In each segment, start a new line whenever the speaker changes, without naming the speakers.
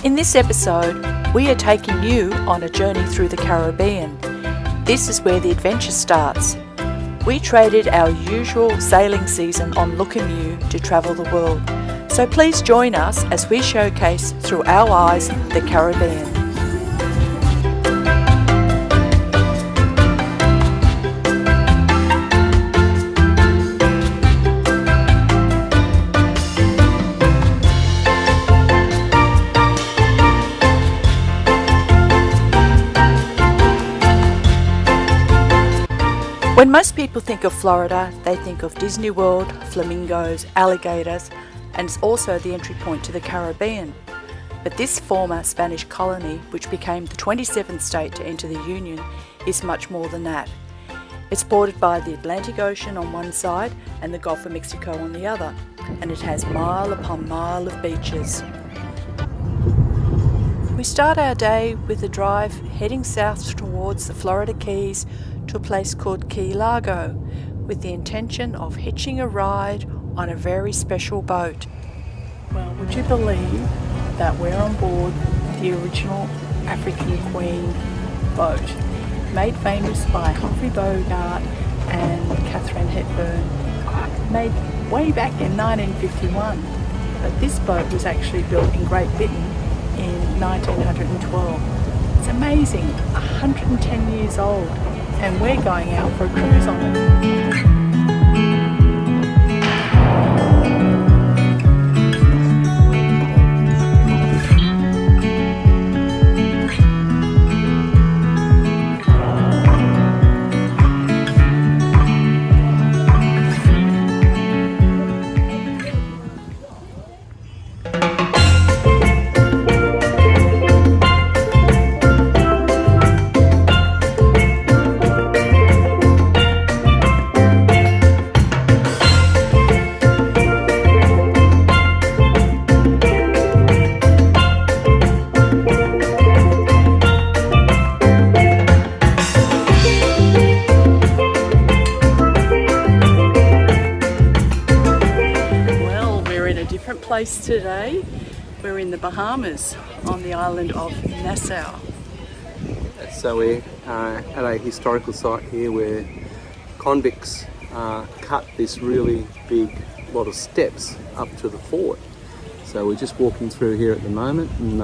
In this episode, we are taking you on a journey through the Caribbean. This is where the adventure starts. We traded our usual sailing season on Look-a-Mew to travel the world. So please join us as we showcase through our eyes the Caribbean. When most people think of Florida, they think of Disney World, flamingos, alligators, and it's also the entry point to the Caribbean. But this former Spanish colony, which became the 27th state to enter the Union, is much more than that. It's bordered by the Atlantic Ocean on one side and the Gulf of Mexico on the other, and it has mile upon mile of beaches. We start our day with a drive heading south towards the Florida Keys to a place called Key Largo, with the intention of hitching a ride on a very special boat. Well, would you believe that we're on board the original African Queen boat, made famous by Humphrey Bogart and Catherine Hepburn, made way back in 1951. But this boat was actually built in Great Britain in 1912. It's amazing, 110 years old, and we're going out for a cruise on it. Place today. We're in the Bahamas on the island of Nassau.
So we're at a historical site here where convicts cut this really big lot of steps up to the fort. So we're just walking through here at the moment and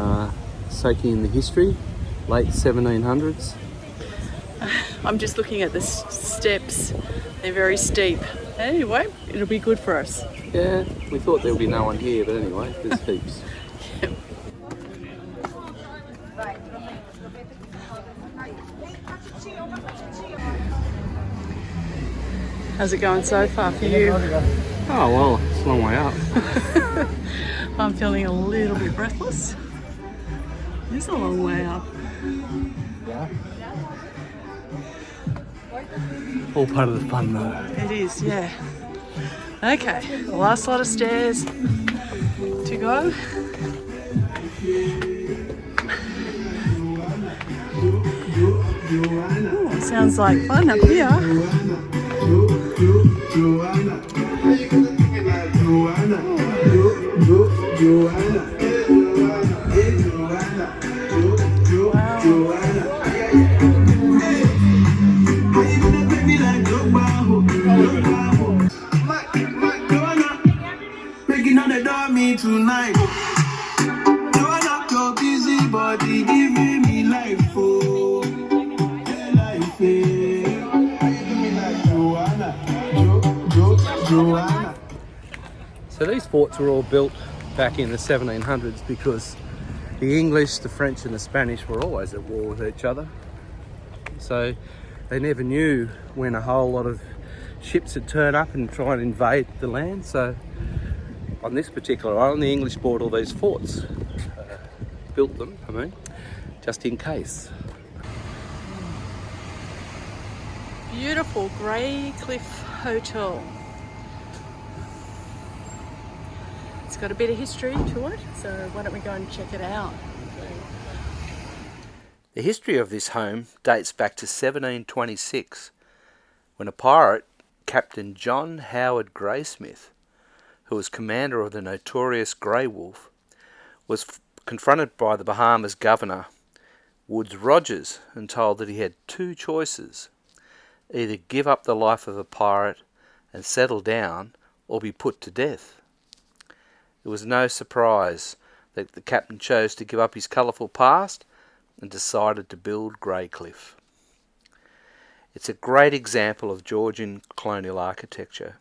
soaking in the history, late 1700s.
I'm just looking at the steps. They're very steep. Anyway, it'll be good for us.
Yeah, we thought there would be no one here, but anyway, there's heaps.
Yep. How's it going so far for you?
Oh well, it's a long way up.
I'm feeling a little bit breathless. It's a long way up.
Yeah. All part of the fun though.
It is, yeah. Okay, the last lot of stairs to go. Ooh, sounds like fun up here.
Tonight, Joanna, your busy body giving me life, oh, life, Joanna.
So these forts were all built back in the 1700s because the English, the French and the Spanish were always at war with each other. So they never knew when a whole lot of ships would turn up and try and invade the land. So on this particular island, the English bought all these forts, built them, just in case.
Beautiful Grey Cliff Hotel. It's got a bit of history to it, so why don't we go and check it out.
The history of this home dates back to 1726, when a pirate, Captain John Howard Graysmith, who was commander of the notorious Grey Wolf, was confronted by the Bahamas governor, Woodes Rogers, and told that he had two choices: either give up the life of a pirate and settle down, or be put to death. It was no surprise that the captain chose to give up his colourful past and decided to build Greycliff. It's a great example of Georgian colonial architecture.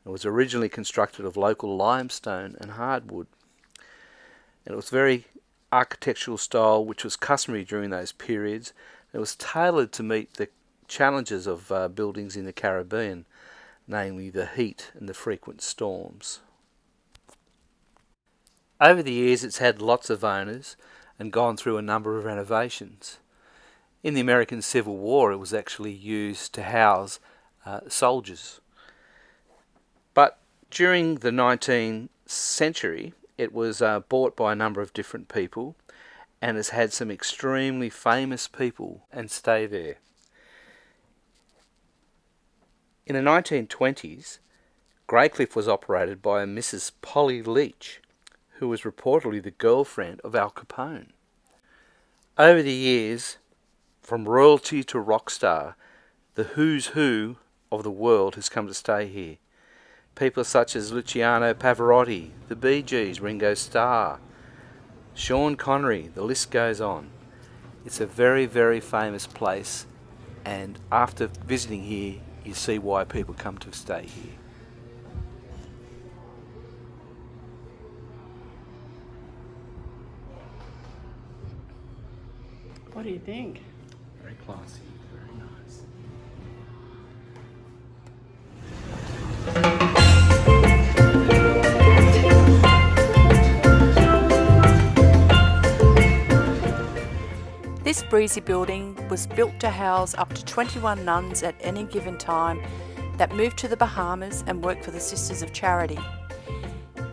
It was originally constructed of local limestone and hardwood. And it was very architectural style which was customary during those periods. It was tailored to meet the challenges of buildings in the Caribbean, namely the heat and the frequent storms. Over the years it's had lots of owners and gone through a number of renovations. In the American Civil War it was actually used to house soldiers. But during the 19th century it was bought by a number of different people and has had some extremely famous people and stay there. In the 1920s, Greycliff was operated by a Mrs. Polly Leach, who was reportedly the girlfriend of Al Capone. Over the years, from royalty to rock star, the who's who of the world has come to stay here. People such as Luciano Pavarotti, the Bee Gees, Ringo Starr, Sean Connery, the list goes on. It's a very, very famous place, and after visiting here, you see why people come to stay here.
What do you think?
Very classy, very nice.
This breezy building was built to house up to 21 nuns at any given time that moved to the Bahamas and worked for the Sisters of Charity.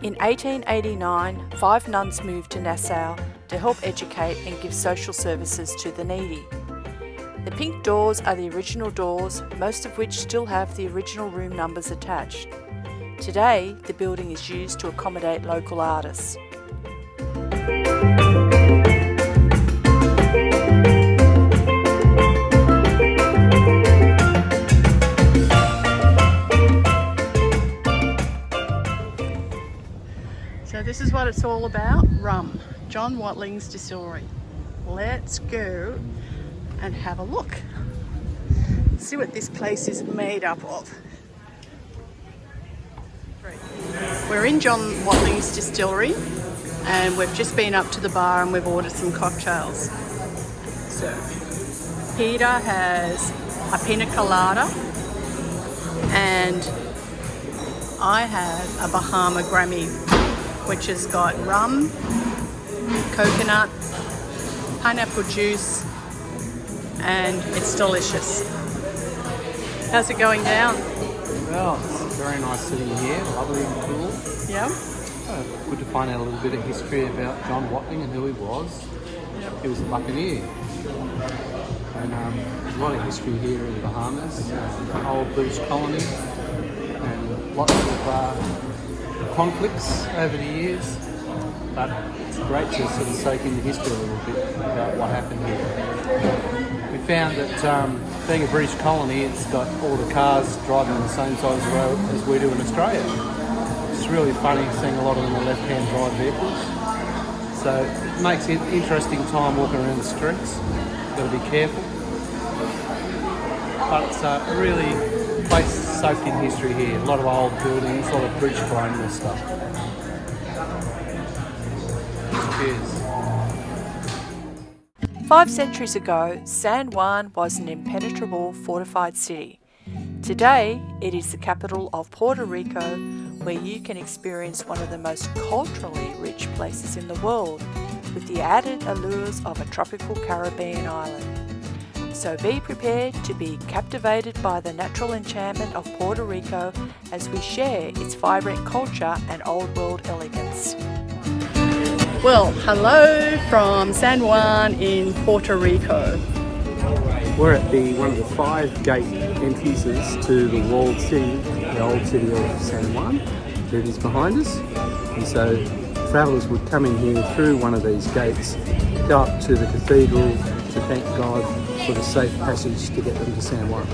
In 1889, 5 nuns moved to Nassau to help educate and give social services to the needy. The pink doors are the original doors, most of which still have the original room numbers attached. Today, the building is used to accommodate local artists. So this is what it's all about, rum. John Watling's distillery. Let's go and have a look. See what this place is made up of. We're in John Watling's distillery and we've just been up to the bar and we've ordered some cocktails. So Peter has a pina colada and I have a Bahama Grammy, which has got rum, coconut, pineapple juice, and it's delicious. How's it going down?
Well, it's very nice sitting here, lovely and cool.
Yeah?
Good to find out a little bit of history about John Watling and who he was. Yep. He was a buccaneer. And there's a lot of history here in the Bahamas, old British colony, and lots of conflicts over the years. But it's great to sort of soak in the history a little bit about what happened here. We found that being a British colony, it's got all the cars driving on the same side of the road as we do in Australia. It's really funny seeing a lot of them are left-hand drive vehicles. So it makes it an interesting time walking around the streets. You've got to be careful. But it's a really place soaked in history here. A lot of old buildings, a lot of British colonial stuff. Cheers.
5 centuries ago, San Juan was an impenetrable fortified city. Today, it is the capital of Puerto Rico, where you can experience one of the most culturally rich places in the world, with the added allures of a tropical Caribbean island. So be prepared to be captivated by the natural enchantment of Puerto Rico as we share its vibrant culture and old world elegance. Well, hello from San Juan in Puerto Rico.
We're at one of the 5 gate entrances to the walled city, the old city of San Juan. There it is behind us. And so travellers would come in here through one of these gates, go up to the cathedral to thank God for the safe passage to get them to San Juan.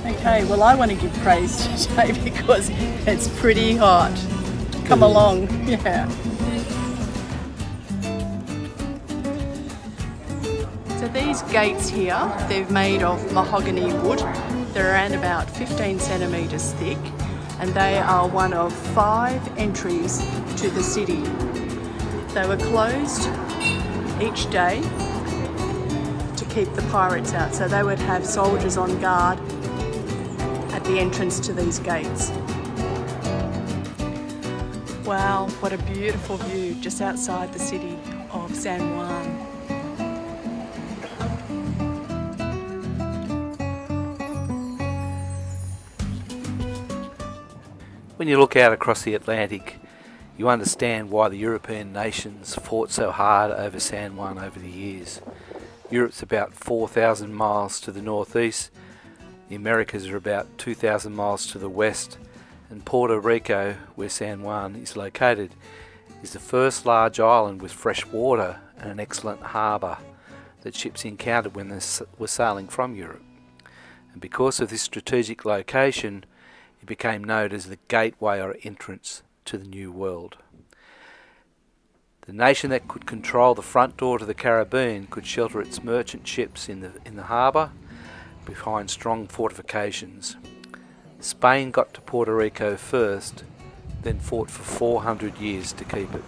Okay, well I want to give praise today because it's pretty hot. Come along, yeah. So these gates here, they're made of mahogany wood. They're around about 15 centimetres thick, and they are one of 5 entries to the city. They were closed each day to keep the pirates out, so they would have soldiers on guard at the entrance to these gates. Wow, what a beautiful view just outside the city of San Juan.
When you look out across the Atlantic, you understand why the European nations fought so hard over San Juan over the years. Europe's about 4,000 miles to the northeast, the Americas are about 2,000 miles to the west, and Puerto Rico, where San Juan is located, is the first large island with fresh water and an excellent harbour that ships encountered when they were sailing from Europe. And because of this strategic location, it became known as the gateway or entrance to the New World. The nation that could control the front door to the Caribbean could shelter its merchant ships in the harbour behind strong fortifications. Spain got to Puerto Rico first, then fought for 400 years to keep it.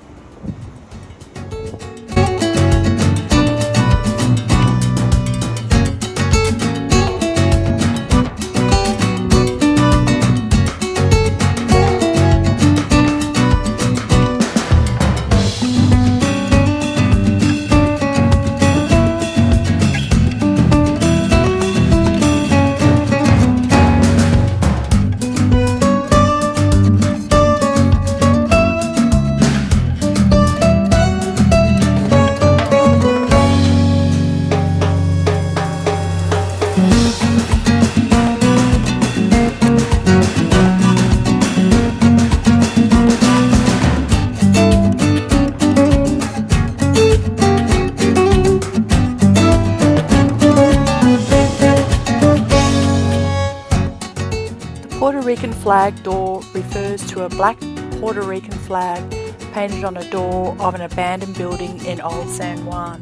Puerto Rican flag door refers to a black Puerto Rican flag painted on a door of an abandoned building in Old San Juan.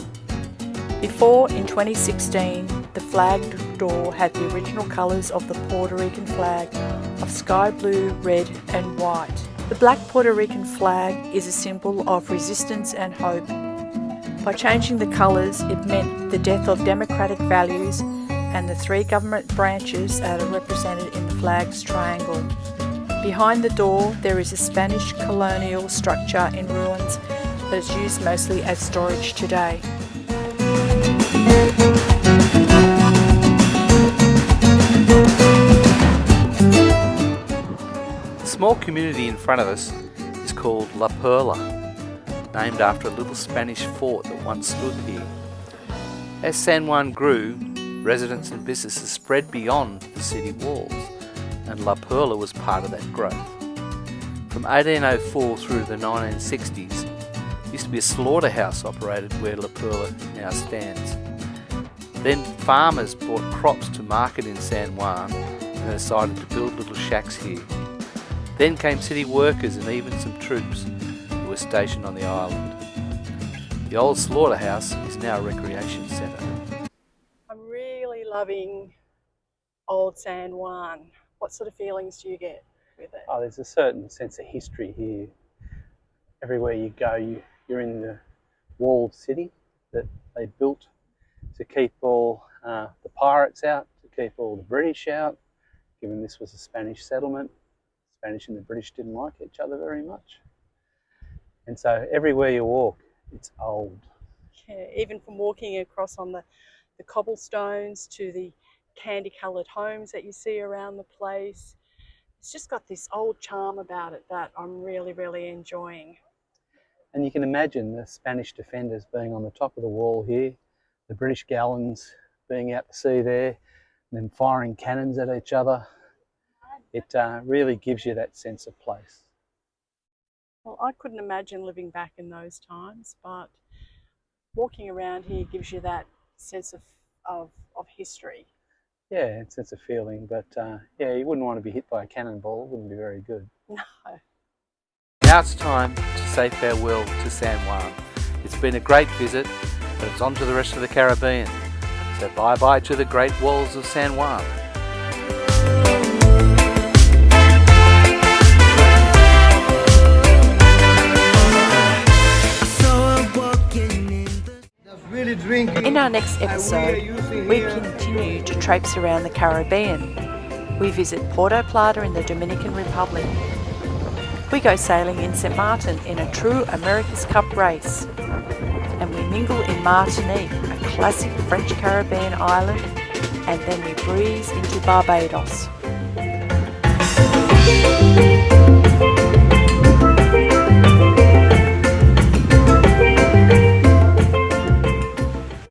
Before, in 2016, the flag door had the original colours of the Puerto Rican flag of sky blue, red and white. The black Puerto Rican flag is a symbol of resistance and hope. By changing the colours, it meant the death of democratic values and the 3 government branches that are represented in the flag's triangle. Behind the door, there is a Spanish colonial structure in ruins that is used mostly as storage today.
The small community in front of us is called La Perla, named after a little Spanish fort that once stood here. As San Juan grew, residents and businesses spread beyond the city walls, and La Perla was part of that growth. From 1804 through to the 1960s, there used to be a slaughterhouse operated where La Perla now stands. Then farmers brought crops to market in San Juan and they decided to build little shacks here. Then came city workers and even some troops who were stationed on the island. The old slaughterhouse is now a recreation centre.
I'm really loving Old San Juan. What sort of feelings do you get with it?
Oh, there's a certain sense of history here. Everywhere you go, you're in the walled city that they built to keep all the pirates out, to keep all the British out, given this was a Spanish settlement. Spanish and the British didn't like each other very much. And so everywhere you walk, it's old.
Yeah, even from walking across on the cobblestones to the candy-coloured homes that you see around the place. It's just got this old charm about it that I'm really, really enjoying.
And you can imagine the Spanish defenders being on the top of the wall here, the British gallons being out to sea there, and then firing cannons at each other. It really gives you that sense of place.
Well, I couldn't imagine living back in those times, but walking around here gives you that sense of history.
Yeah, it's a feeling, but yeah, you wouldn't want to be hit by a cannonball. It wouldn't be very good.
No.
Now it's time to say farewell to San Juan. It's been a great visit, but it's on to the rest of the Caribbean. So bye-bye to the Great Walls of San Juan.
In our next episode, we continue to traipse around the Caribbean. We visit Puerto Plata in the Dominican Republic. We go sailing in St. Martin in a true America's Cup race. And we mingle in Martinique, a classic French Caribbean island, and then we breeze into Barbados.